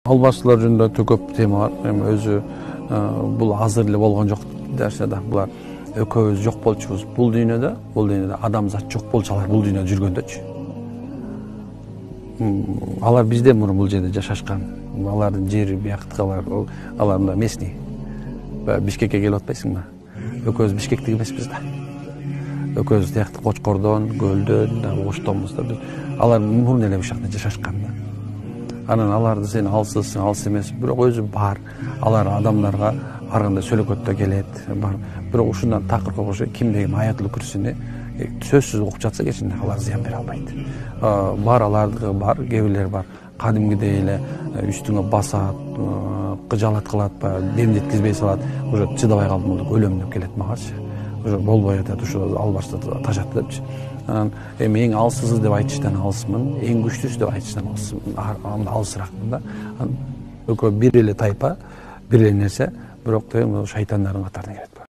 Албаштылар жөнүндө өтө көп тема бар. Эми өзү бул азыр эле болгон жок дерсе да, булар экөөбүз жок болчубуз. Бул дүйнөдө адамзат жок болчу, алар бул дүйнөдө жүргөндөчү. Алар бизден мурун бул жерде жашашкан. Алардын жери бияктыкалар, алар мында местный. Бишкекке келип атпайсыңбы? Экөөбүз Бишкектик эмеспиз да. Экөөбүз тиякты Кочкордон, Көлдөн, Оштонбуз да. Алар мурун эле ушул жакта жашашкан да. Анан аларды сен алсызсың, алыс эмес, бирок өзү бар. Алар адамдарга ар кандай сөйлөгөттө келет, бар. Бирок ушундан такыркы кошо кимдеги аятыл күрсүнү сөзсүз окуп жатса кечинде алар зыян бере албайт. Бар алардыгы бар, кээ бирлер бар. Кадимгидей эле үстүңө басат, кыжалат кылат, дем жеткизбей салат. Уже чыдабай калдым, өлөм деп келет магачы. Уже болбой атат, ушул албашта тажат депчи. Анан эми эң алсызы деп айтыштан алысмын, эң күчтүүсү деп айтыштан алысмын, алысыракмын да. Экөө бир эле тайпа, бир эле нерсе, бирок шайтандардын катарына кирет.